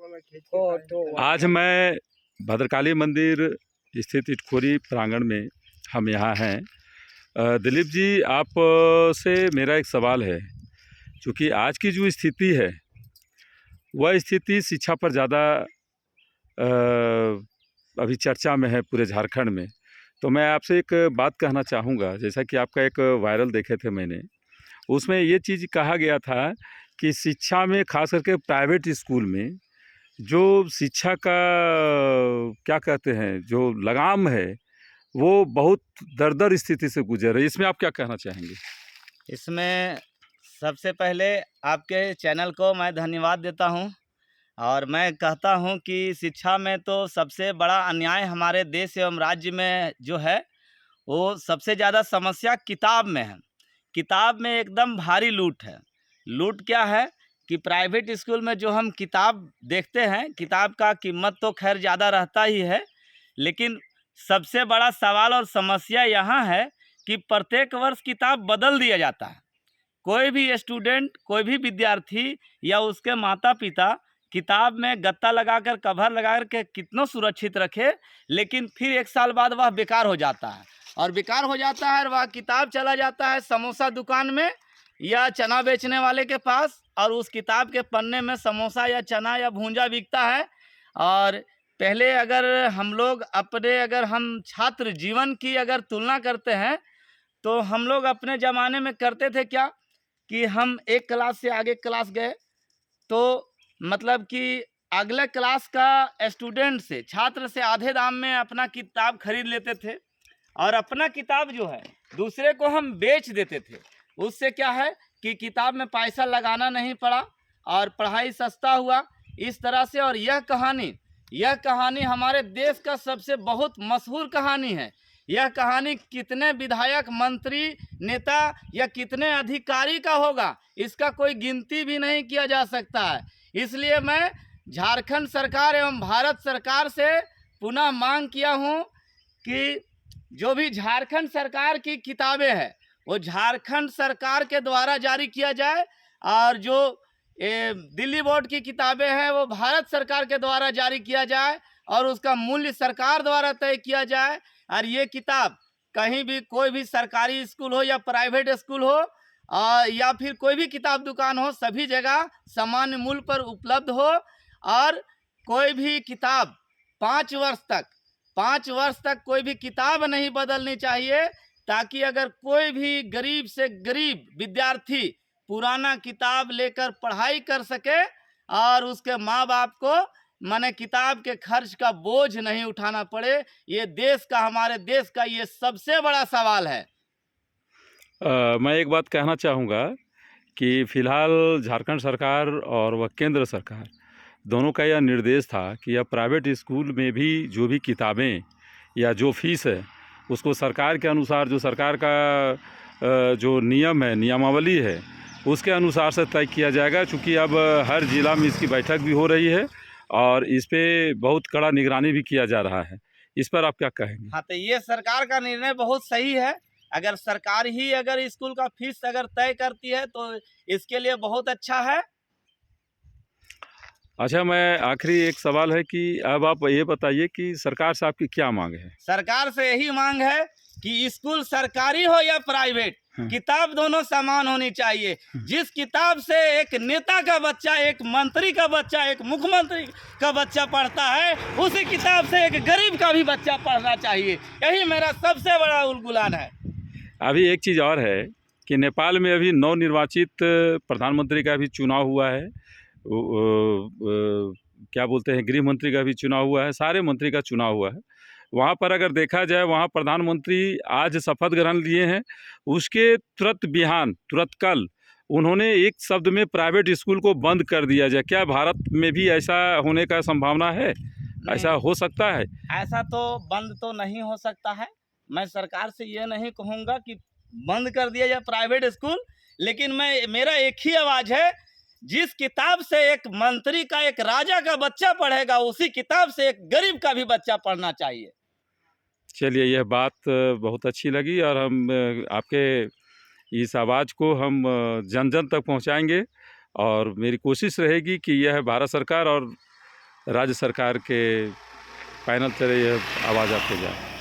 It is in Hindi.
आज मैं भद्रकाली मंदिर स्थित इटखोरी प्रांगण में हम यहाँ हैं। दिलीप जी, आप से मेरा एक सवाल है। क्योंकि आज की जो स्थिति है वह स्थिति शिक्षा पर ज़्यादा अभी चर्चा में है पूरे झारखंड में। तो मैं आपसे एक बात कहना चाहूँगा। जैसा कि आपका एक वायरल देखे थे मैंने, उसमें ये चीज़ कहा गया था कि शिक्षा में खास करके प्राइवेट स्कूल में जो शिक्षा का क्या कहते हैं, जो लगाम है, वो बहुत दरदर स्थिति से गुजर रही है। इसमें आप क्या कहना चाहेंगे? इसमें सबसे पहले आपके चैनल को मैं धन्यवाद देता हूं और मैं कहता हूं कि शिक्षा में तो सबसे बड़ा अन्याय हमारे देश एवं राज्य में जो है वो सबसे ज़्यादा समस्या किताब में है। किताब में एकदम भारी लूट है। लूट क्या है कि प्राइवेट स्कूल में जो हम किताब देखते हैं, किताब का कीमत तो खैर ज़्यादा रहता ही है, लेकिन सबसे बड़ा सवाल और समस्या यहाँ है कि प्रत्येक वर्ष किताब बदल दिया जाता है। कोई भी स्टूडेंट, कोई भी विद्यार्थी या उसके माता पिता किताब में गत्ता लगाकर, कवर लगाकर के कितना सुरक्षित रखे, लेकिन फिर एक साल बाद वह बेकार हो जाता है। और बेकार हो जाता है और वह किताब चला जाता है समोसा दुकान में या चना बेचने वाले के पास, और उस किताब के पन्ने में समोसा या चना या भूंजा बिकता है। और पहले अगर हम लोग अगर हम छात्र जीवन की अगर तुलना करते हैं तो हम लोग अपने ज़माने में करते थे क्या कि हम एक क्लास से आगे क्लास गए तो मतलब कि अगले क्लास का स्टूडेंट से, छात्र से आधे दाम में अपना किताब खरीद लेते थे और अपना किताब जो है दूसरे को हम बेच देते थे। उससे क्या है कि किताब में पैसा लगाना नहीं पड़ा और पढ़ाई सस्ता हुआ इस तरह से। और यह कहानी हमारे देश का सबसे बहुत मशहूर कहानी है। यह कहानी कितने विधायक, मंत्री, नेता या कितने अधिकारी का होगा, इसका कोई गिनती भी नहीं किया जा सकता है। इसलिए मैं झारखंड सरकार एवं भारत सरकार से पुनः मांग किया हूं कि जो भी झारखंड सरकार की किताबें हैं वो झारखंड सरकार के द्वारा जारी किया जाए, और जो दिल्ली बोर्ड की किताबें हैं वो भारत सरकार के द्वारा जारी किया जाए और उसका मूल्य सरकार द्वारा तय किया जाए। और ये किताब कहीं भी, कोई भी सरकारी स्कूल हो या प्राइवेट स्कूल हो या फिर कोई भी किताब दुकान हो, सभी जगह सामान्य मूल्य पर उपलब्ध हो। और कोई भी किताब 5 वर्ष तक कोई भी किताब नहीं बदलनी चाहिए, ताकि अगर कोई भी गरीब से गरीब विद्यार्थी पुराना किताब लेकर पढ़ाई कर सके और उसके माँ बाप को माने किताब के खर्च का बोझ नहीं उठाना पड़े। ये देश का, हमारे देश का ये सबसे बड़ा सवाल है। मैं एक बात कहना चाहूँगा कि फ़िलहाल झारखंड सरकार और वह केंद्र सरकार दोनों का यह निर्देश था कि अब प्राइवेट स्कूल में भी जो भी किताबें या जो फीस है उसको सरकार के अनुसार, जो सरकार का जो नियम है, नियमावली है, उसके अनुसार से तय किया जाएगा। चूँकि अब हर ज़िला में इसकी बैठक भी हो रही है और इस पे बहुत कड़ा निगरानी भी किया जा रहा है। इस पर आप क्या कहेंगे? हाँ, तो ये सरकार का निर्णय बहुत सही है। अगर सरकार ही अगर स्कूल का फीस अगर तय करती है तो इसके लिए बहुत अच्छा है। अच्छा, मैं आखिरी एक सवाल है कि अब आप ये बताइए कि सरकार से आपकी क्या मांग है? सरकार से यही मांग है कि स्कूल सरकारी हो या प्राइवेट, किताब दोनों समान होनी चाहिए। जिस किताब से एक नेता का बच्चा, एक मंत्री का बच्चा, एक मुख्यमंत्री का बच्चा पढ़ता है, उसी किताब से एक गरीब का भी बच्चा पढ़ना चाहिए। यही मेरा सबसे बड़ा उलगुलान है। अभी एक चीज़ और है कि नेपाल में अभी नवनिर्वाचित प्रधानमंत्री का भी चुनाव हुआ है। क्या बोलते हैं, गृह मंत्री का भी चुनाव हुआ है, सारे मंत्री का चुनाव हुआ है। वहाँ पर अगर देखा जाए, वहाँ प्रधानमंत्री आज शपथ ग्रहण लिए हैं, उसके तुरंत कल उन्होंने एक शब्द में प्राइवेट स्कूल को बंद कर दिया जाए। क्या भारत में भी ऐसा होने का संभावना है? ऐसा हो सकता है? ऐसा तो बंद तो नहीं हो सकता है। मैं सरकार से ये नहीं कहूँगा कि बंद कर दिया जाए प्राइवेट स्कूल, लेकिन मेरा एक ही आवाज़ है, जिस किताब से एक मंत्री का, एक राजा का बच्चा पढ़ेगा, उसी किताब से एक गरीब का भी बच्चा पढ़ना चाहिए। चलिए, यह बात बहुत अच्छी लगी और हम आपके इस आवाज़ को हम जन जन तक पहुंचाएंगे और मेरी कोशिश रहेगी कि यह भारत सरकार और राज्य सरकार के पैनल से ये आवाज़ आपके जाए।